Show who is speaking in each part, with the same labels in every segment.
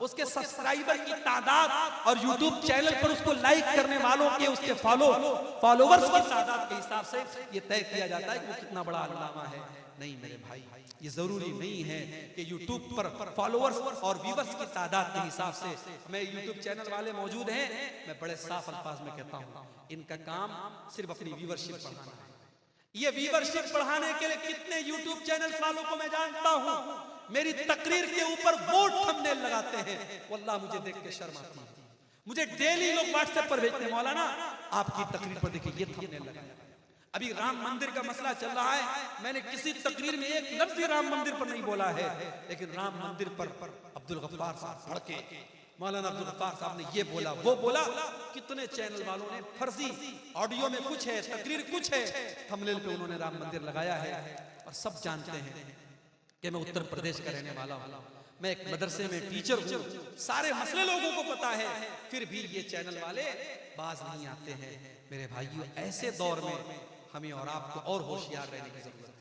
Speaker 1: उसके सब्सक्राइबर की तादाद और यूट्यूब चैनल पर उसको लाइक करने वालों के, उसके फॉलोवर्स की तादाद के हिसाब से ये तय किया जाता है कि वो कितना बड़ा अल्लामा है। नहीं मेरे भाई, ये जरूरी नहीं है कि यूट्यूब पर फॉलोवर्स और व्यूअर्स की तादाद के हिसाब से। मैं यूट्यूब चैनल वाले मौजूद हैं, मैं बड़े साफ अल्फाज में कहता हूँ, इनका काम सिर्फ अपनी व्यूअरशिप बढ़ाना है। ये व्यूअरशिप बढ़ाने के लिए कितने यूट्यूब चैनल वालों को मैं जानता हूं, मेरी तकरीर के ऊपर वो थंबनेल लगाते हैं, वल्लाह मुझे देख के शर्म आती है। मुझे डेली लोग व्हाट्सएप पर भेजते हैं, मौलाना आपकी तकरीर पर देखिए ये थंबनेल लगाया। अभी राम मंदिर का मसला चल रहा है, मैंने किसी तकरीर में एक लफ्ज राम मंदिर पर नहीं बोला है, लेकिन राम मंदिर पर अब्दुल गफ्फार साहब भड़के, मौलाना अब्दुल गफ्फार साहब ने ये बोला वो बोला। कितने चैनल वालों ने फर्जी ऑडियो में कुछ है, तकरीर कुछ है, थंबनेल पे उन्होंने राम मंदिर लगाया है। और सब जानते हैं कि मैं उत्तर प्रदेश का रहने वाला हूं, मैं एक मदरसे में टीचर हूं, सारे मसले लोगों को पता है, फिर भी ये चैनल वाले बाज नहीं आते हैं। मेरे भाइयों, ऐसे दौर में हमें और आपको और होशियार रहने की जरूरत है।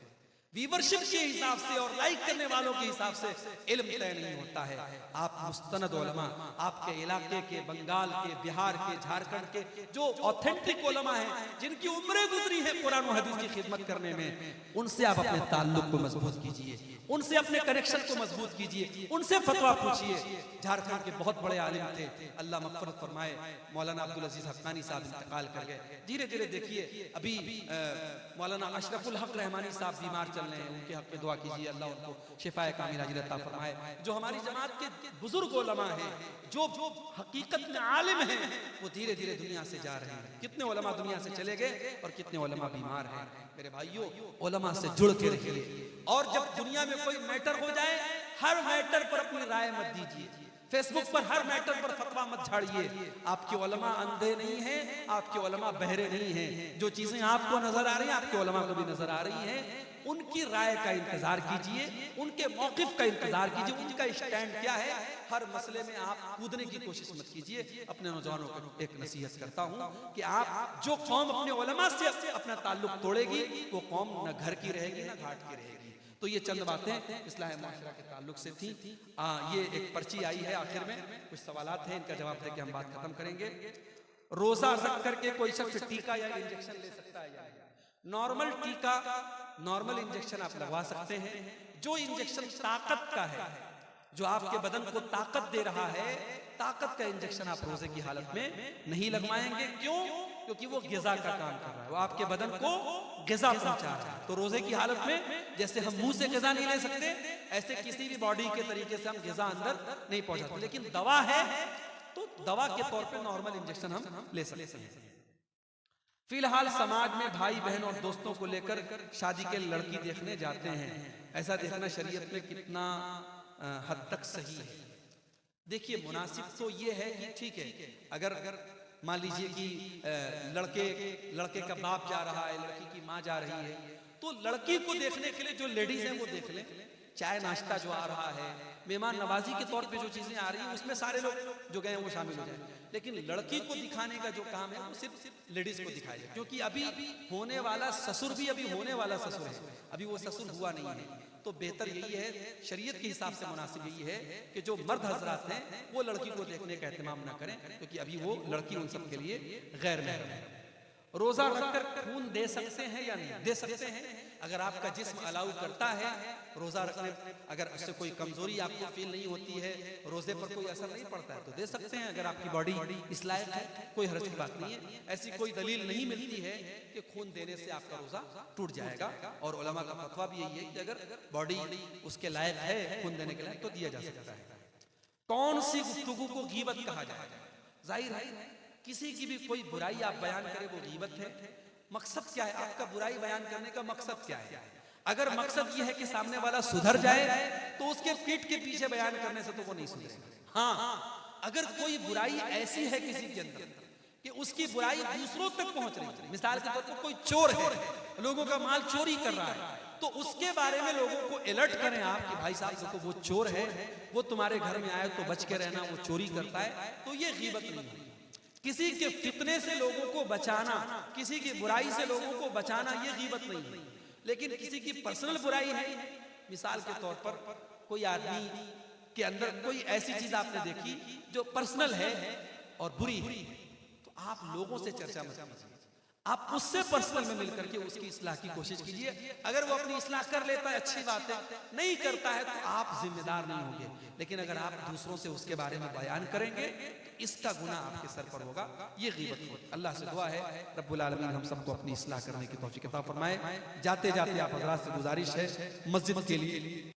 Speaker 1: व्यूअरशिप के हिसाब से और लाइक करने वालों के हिसाब से इल्म तय नहीं होता है। आप मुस्तनद उलमा, आपके इलाके के, बंगाल के, बिहार के, झारखंड के जो ऑथेंटिक उलमा हैं, जिनकी उम्रें गुजरी है कुरान और हदीस की खिदमत करने में, उनसे आप अपने ताल्लुक को मजबूत कीजिए, उनसे अपने कनेक्शन को मजबूत कीजिए, उनसे फतवा पूछिए। झारखंड के बहुत बड़े आलिम थे, अल्लाह मग़फ़िरत फरमाए, मौलाना अब्दुल अजीज हक्कानी साहब इंतकाल कर गए। धीरे धीरे देखिए, अभी मौलाना अशरफुल हक रहमानी साहब बीमार चल रहे हैं, उनके हक में दुआ कीजिए, अल्लाह उनको शिफाए कामिला अता फरमाए। जो हमारी जमात के बुजुर्ग उलमा हैं, जो हकीकत में आलिम हैं, वो धीरे धीरे दुनिया से जा रहे हैं। कितने उलमा दुनिया से चले गए और कितने उलमा बीमार हैं। मेरे भाइयों, उलमा से जुड़ के रहिए, और जब दुनिया में कोई मैटर हो जाए, हर मैटर पर अपनी राय मत दीजिए, फेसबुक पर हर मैटर पर फतवा मत झाड़िए। आपके उलमा अंधे नहीं हैं, आपके उलमा बहरे नहीं हैं। जो चीजें आपको नजर आ रही हैं, आपके उलमा को भी नजर आ रही हैं। उनकी राय का इंतजार कीजिए, उनके मौकिफ का इंतजार कीजिए, उनका स्टैंड क्या है। हर मसले में आप कूदने की कोशिश मत कीजिए। अपने नौजवानों को एक नसीहत करता हूं कि आप, जो कौम अपने उलमा से अपना ताल्लुक तोड़ेगी, वो कौम न घर की रहेगी न घाट की रहेगी। तो ये चंद बातें इस्लाह माशरा के ताल्लुक से थी। ये एक पर्ची आई है, आखिर में कुछ सवालात हैं, इनका जवाब देके हम बात खत्म करेंगे। रोजा रख करके कोई शख्स टीका या इंजेक्शन ले सकता है या नहीं? नॉर्मल टीका, नॉर्मल इंजेक्शन आप लगवा सकते हैं। जो इंजेक्शन ताकत का है, जो आपके बदन को ताकत दे रहा है, ताकत का इंजेक्शन आप रोजे की हालत में नहीं लगवाएंगे। क्यों? क्योंकि वो गिजा का काम कर रहा है, वो आपके बदन को गिजा पहुंचा रहा है। तो रोजे की हालत में जैसे हम मुंह से गिजा नहीं ले सकते, ऐसे किसी भी बॉडी के तरीके से हम गिजा अंदर नहीं पहुंचाते। लेकिन दवा है, तो दवा के तौर पे नॉर्मल इंजेक्शन हम ले सकते हैं। फिलहाल समाज में भाई बहन और दोस्तों को लेकर शादी के लड़की देखने जाते हैं, ऐसा देखना शरीयत में कितना हद तक सही है? देखिए, मुनासिब तो ये है कि ठीक है, अगर मान लीजिए कि लड़के का बाप जा रहा है, लड़की की माँ जा रही है, तो लड़की को देखने के लिए जो लेडीज हैं वो देख लें। चाय नाश्ता जो आ रहा है, मेहमान नवाजी के तौर पे जो चीजें आ रही हैं, उसमें सारे लोग जो गए हैं वो शामिल हो जाए। लेकिन लड़की को दिखाने का जो काम है वो सिर्फ लेडीज को दिखाया जाए, क्योंकि अभी होने वाला ससुर भी अभी होने वाला ससुर है, अभी वो ससुर हुआ नहीं है। तो बेहतर यही है, शरीयत के हिसाब से मुनासिब यही है कि जो मर्द हजरात हैं वो लड़की को देखने का एहतमाम ना करें, क्योंकि अभी वो लड़की उन सब के लिए गैर महरम है। रोजा रखकर खून दे सकते हैं या नहीं? दे सकते हैं। अगर आपका जिस्म अलाउ करता है रोजा रखने, अगर उससे कोई कमजोरी आपको फील नहीं होती है, रोजे पर कोई असर नहीं पड़ता है, तो दे सकते हैं। अगर आपकी बॉडी इस लायक है, कोई हर्ज की बात नहीं है। ऐसी कोई दलील नहीं मिलती है कि खून देने से आपका रोजा टूट जाएगा। और उलमा का फतवा भी यही है कि अगर बॉडी उसके लायक है, खून देने के लायक, तो दिया जा सकता है। कौन सी गुफ्तगू को गीबत कहा जाएगा? जाहिर है किसी की भी कोई बुराई आप बयान करें वो गीबत है। मकसद क्या है आपका बुराई बयान करने का? मकसद क्या है? अगर मकसद ये है कि सामने वाला सुधर जाए, तो उसके पीठ के पीछे बयान करने से तो वो नहीं सुधरेगा। हाँ, अगर कोई बुराई ऐसी है किसी के अंदर कि उसकी बुराई दूसरों तक पहुंच रही है, मिसाल के तौर पर कोई चोर है, लोगों का माल चोरी कर रहा है, तो उसके बारे में लोगों को अलर्ट करें आप कि भाई साहब देखो वो चोर है, वो तुम्हारे घर में आए तो बच के रहना, वो चोरी करता है, तो ये गीबत नहीं है। किसी के फितने से लोगों को बचाना, किसी की बुराई से लोगों को बचाना, ये गीबत नहीं है। लेकिन किसी की पर्सनल बुराई है, मिसाल के तौर पर कोई आदमी के अंदर कोई ऐसी चीज आपने देखी जो पर्सनल है और बुरी है, तो आप लोगों से चर्चा मत कीजिए, आप उससे पर्सनल में मिलकर के उसकी इस्लाह की कोशिश कीजिए। अगर वो अपनी इस्लाह कर लेता है अच्छी बात है, नहीं करता है तो आप जिम्मेदार नहीं होंगे, लेकिन अगर आप दूसरों से उसके बारे में बयान करेंगे तो इसका गुनाह आपके सर पर होगा, ये गीबत होगी। अल्लाह से दुआ है रब्बुल आलमीन हम सबको अपनी इस्लाह करने की तौफीक अता फरमाए। जाते जाते आप हज़रात से गुजारिश है मस्जिद के लिए